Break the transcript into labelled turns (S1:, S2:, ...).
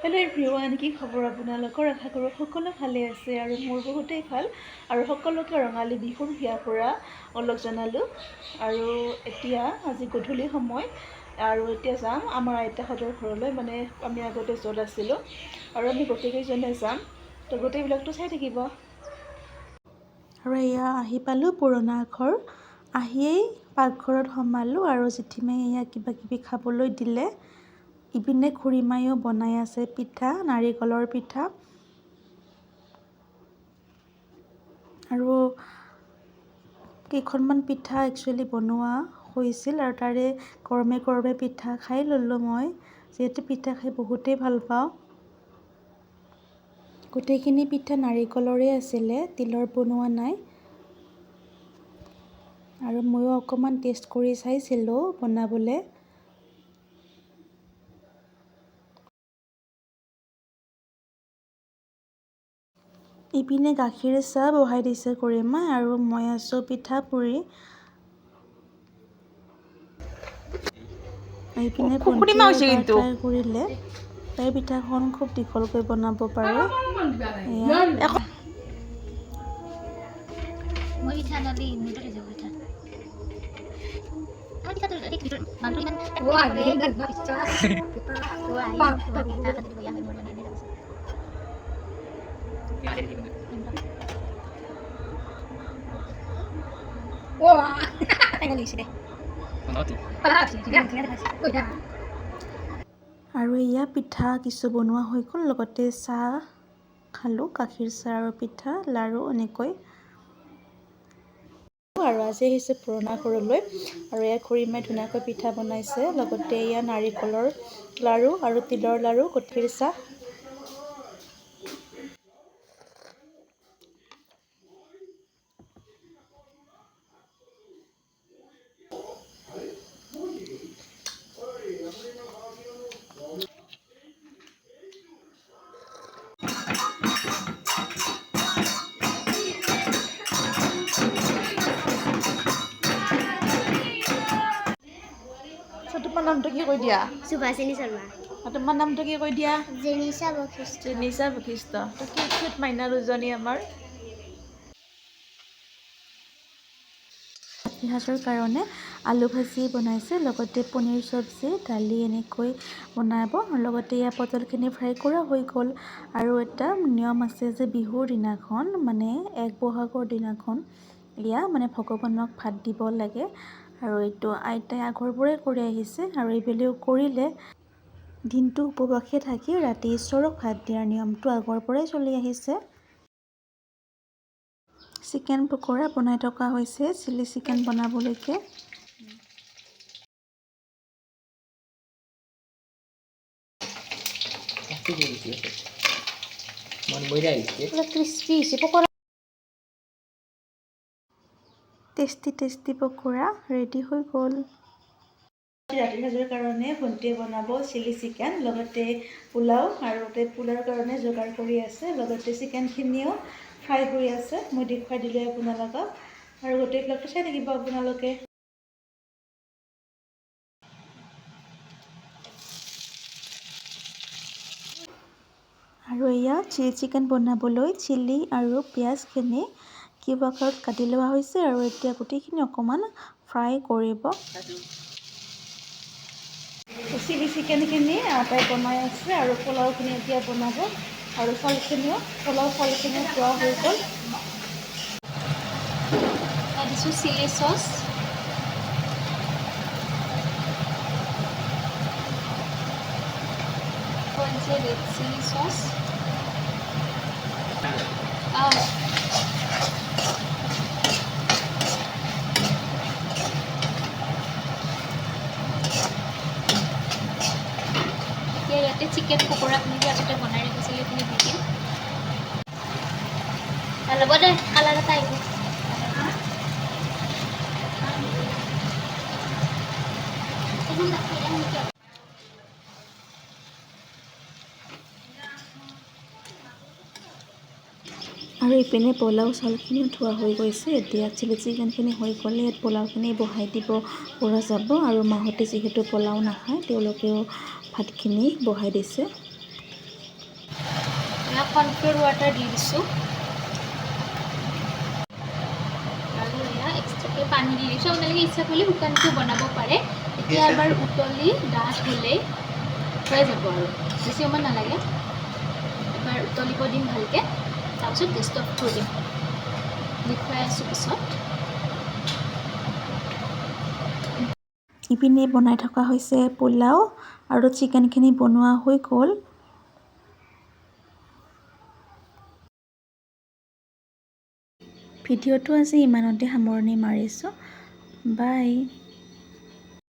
S1: Hello' everyone, কি খবৰ আপোনালোকৰ? আশা কৰোঁ সকলো ভালে আছে আৰু মোৰ বহুতেই ভাল। আৰু সকলোকে ৰঙালী বিহুৰ বিয়া অলপ জনালোঁ। আৰু এতিয়া আজি গধূলি সময় আৰু এতিয়া যাম আমাৰ আইতাহঁতৰ ঘৰলৈ, মানে আমি আগতে য'ত আছিলোঁ, আৰু আমি গোটেইকেইজনে যাম। তো গোটেইবিলাকতো চাই থাকিব। আৰু এয়া আহি পালোঁ পুৰণা ঘৰ। আহিয়েই পাকঘৰত সোমালোঁ আৰু জেঠীমাই এয়া কিবাকিবি খাবলৈ দিলে। ইপিনে খুৰীমায়েও বনাই আছে পিঠা, নাৰিকলৰ পিঠা। আৰু কেইখনমান পিঠা একচুৱেলি বনোৱা হৈছিল আৰু তাৰে গৰমে পিঠা খাই ল'লোঁ মই, যিহেতু পিঠা খাই বহুতেই ভাল পাওঁ। গোটেইখিনি পিঠা নাৰিকলৰে আছিলে, তিলৰ বনোৱা নাই। আৰু ময়ো অকণমান টেষ্ট কৰি চাইছিলোঁ বনাবলৈ। ইপিনে গাখীৰ চাহ বহাই দিছে খুৰীমাই আৰু মই আছোঁ পিঠা পুৰি। এইপিনে ভণ্টিয়ে এবাৰ ট্ৰাই কৰিলে, তাইৰ পিঠাখন খুব দীঘলকৈ বনাব পাৰে। আৰু এয়া পিঠা কিছু বনোৱা হৈ গ'ল, লগতে চাহ খালোঁ, গাখীৰ চাহ আৰু পিঠা লাৰু এনেকৈ। আৰু আজি আহিছোঁ পুৰণা ঘৰলৈ, আৰু এয়া খুৰীমাই ধুনীয়াকৈ পিঠা বনাইছে, লগতে এয়া নাৰিকলৰ লাৰু আৰু তিলৰ লাৰু, গাখীৰ চাহ। তোমাৰ নামটো কি কৈ দিয়া?
S2: সুভাষিনী শৰ্মা।
S1: তোমাৰ নামটো কি কৈ দিয়া?
S2: জেনিছা বশিষ্ঠ।
S1: জেনিছা বশিষ্ঠ। তো কিউট মাইনা দুজনী আমাৰ। ৰাতি সাঁজৰ কাৰণে আলু ভাজি বনাইছে, লগতে পনীৰ চব্জি, দালি এনেকৈ বনাব। লগতে ইয়াৰ পটলখিনি ফ্ৰাই কৰা হৈ গ'ল। আৰু এটা নিয়ম আছে যে বিহুৰ দিনাখন, মানে 1 বহাগৰ দিনাখন, মানে ভগৱানক ভাত দিব লাগে। আৰু এইটো আইতাই আগৰ পৰাই কৰি আহিছে, আৰু এইবেলিও কৰিলে। দিনটো উপবাসে থাকি ৰাতি ঈশ্বৰক ভাত দিয়াৰ নিয়মটো আগৰ পৰাই চলি আহিছে। চিকেন পকৰা বনাই থকা হৈছে, চিলি চিকেন বনাবলৈকে। টেষ্টি পকৰা ৰেডি হৈ গ'ল। ৰাতিৰ সাজৰ কাৰণে ভণ্টিয়ে বনাব চিলি চিকেন, লগতে পোলাও, আৰু পোলাওৰ কাৰণে যোগাৰ কৰি আছে, লগতে চিকেনখিনিও ফ্ৰাই হৈ আছে। মই দেখুৱাই দিলোঁ আপোনালোকক, আৰু গোটেইবিলাকটো চাই থাকিব আপোনালোকে। আৰু এয়া চিলি চিকেন বনাবলৈ চিলি আৰু পিঁয়াজখিনি কিউব আকাৰত কাটি লোৱা হৈছে, আৰু এতিয়া গোটেইখিনি অকণমান ফ্ৰাই কৰিব। চিলি চিকেনখিনি আটাই বনাই আছে, আৰু পোলাওখিনি এতিয়া বনাব, আৰু পোলাও চাউলখিনিও ধোৱা হৈ গ'ল। দিছোঁ chilli sauce, red chilli sauce, এতিয়া ইয়াতে চিকেন পকৰাখিনি যে আগতে বনাই ৰাখিছিলোঁ সেইখিনি দি দিম। ল'ব দে, কালাৰ এটা আহিব। আৰু ইপিনে পোলাও চাউলখিনিও ধোৱা হৈ গৈছে। এতিয়া চিলি চিকেনখিনি হৈ গ'লে ইয়াত পোলাওখিনি বহাই দিব পৰা যাব, আৰু মাহঁতে যিহেতু পোলাও নাখায়, তেওঁলোকেও ভাতখিনি বহাই দিছে।
S3: এয়া কৰ্ণফ্ল'ৰ ৱাটাৰ দি দিছোঁ আৰু এয়া এক্সট্ৰাকৈ পানী দি দিছোঁ আপোনালোকে ইচ্ছা কৰিলে শুকানকৈ বনাব পাৰে এতিয়া এবাৰ উতলি ডাঠ হ'লেই হৈ যাব আৰু বেছি সময় নালাগে এবাৰ উতলিব দিম ভালকৈ তাৰপিছত গেছটো অফ কৰি দিম দেখুৱাই আছোঁ পিছত
S1: ইপিনে বনাই থকা হৈছে পোলাও আৰু চিকেনখিনি বনোৱা হৈ গ'ল ভিডিঅ'টো আজি ইমানতে সামৰণি মাৰিছোঁ বাই